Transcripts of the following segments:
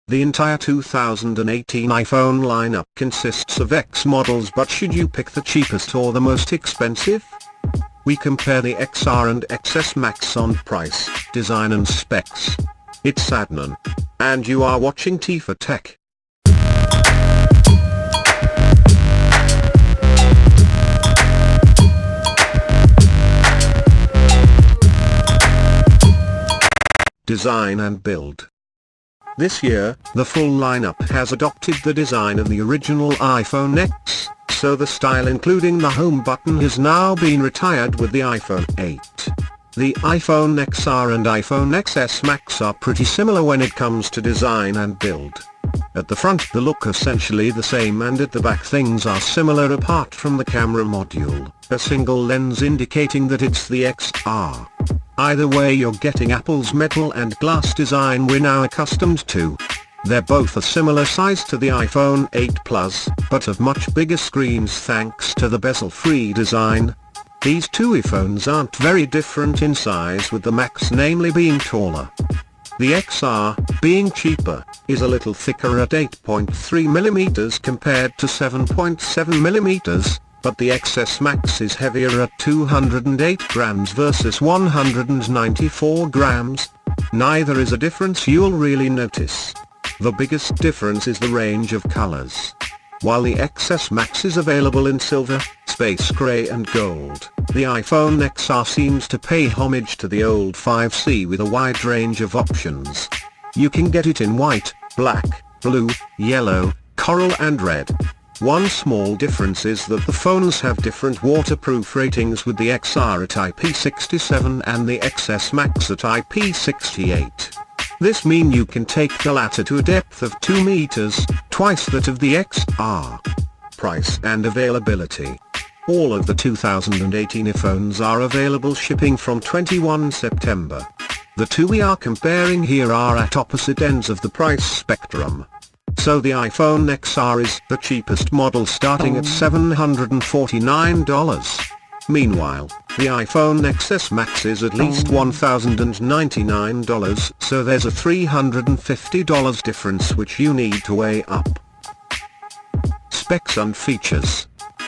The entire 2018 iPhone lineup consists of X models, but should you pick the cheapest or the most expensive? We compare the XR and XS Max on price, design and specs. It's Adnan. And you are watching T for Tech. Design and build. This year, the full lineup has adopted the design of the original iPhone X, so the style including the home button has now been retired with the iPhone 8. The iPhone XR and iPhone XS Max are pretty similar when it comes to design and build. At the front the look essentially the same, and at the back things are similar apart from the camera module, a single lens indicating that it's the XR. Either way you're getting Apple's metal and glass design we're now accustomed to. They're both a similar size to the iPhone 8 Plus, but have much bigger screens thanks to the bezel-free design. These two iPhones aren't very different in size, with the Max namely being taller. The XR, being cheaper, is a little thicker at 8.3mm compared to 7.7mm, but the XS Max is heavier at 208 grams versus 194 grams. Neither is a difference you'll really notice. The biggest difference is the range of colors. While the XS Max is available in silver, space gray and gold, the iPhone XR seems to pay homage to the old 5C with a wide range of options. You can get it in white, black, blue, yellow, coral and red. One small difference is that the phones have different waterproof ratings, with the XR at IP67 and the XS Max at IP68. This means you can take the latter to a depth of 2 meters, twice that of the XR. Price and availability. All of the 2018 iPhones are available shipping from 21 September. The two we are comparing here are at opposite ends of the price spectrum. So the iPhone XR is the cheapest model, starting at $749. Meanwhile, the iPhone XS Max is at least $1,099, so there's a $350 difference which you need to weigh up. Specs and features.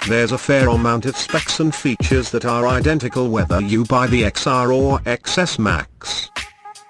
There's a fair amount of specs and features that are identical whether you buy the XR or XS Max.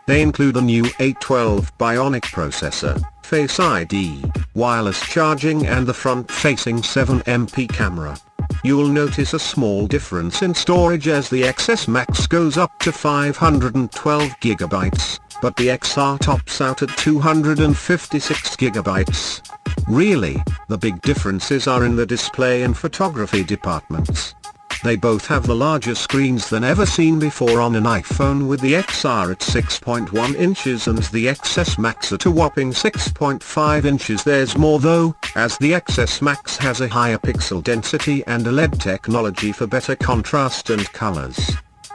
They include the new A12 Bionic processor, Face ID, wireless charging and the front-facing 7MP camera. You'll notice a small difference in storage as the XS Max goes up to 512GB, but the XR tops out at 256GB. Really, the big differences are in the display and photography departments. They both have the larger screens than ever seen before on an iPhone, with the XR at 6.1 inches and the XS Max at a whopping 6.5 inches. There's more though, as the XS Max has a higher pixel density and a LED technology for better contrast and colors.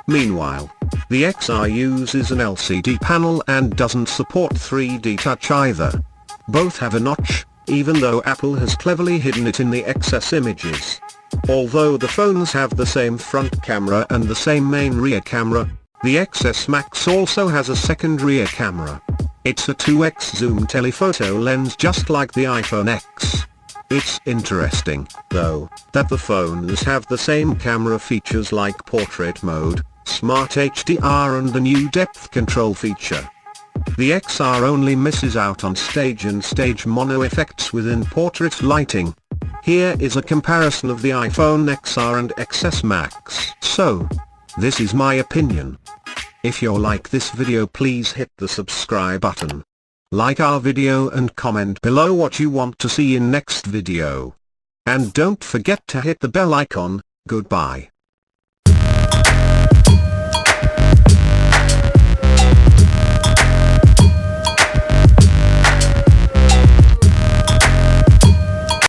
Meanwhile, the XR uses an LCD panel and doesn't support 3D touch either. Both have a notch, even though Apple has cleverly hidden it in the XS images. Although the phones have the same front camera and the same main rear camera, the XS Max also has a second rear camera. It's a 2x zoom telephoto lens just like the iPhone X. It's interesting, though, that the phones have the same camera features like portrait mode, smart HDR and the new depth control feature. The XR only misses out on stage and stage mono effects within portrait lighting. Here is a comparison of the iPhone XR and XS Max. So, this is my opinion. If you like this video, please hit the subscribe button. Like our video and comment below what you want to see in next video. And don't forget to hit the bell icon. Goodbye.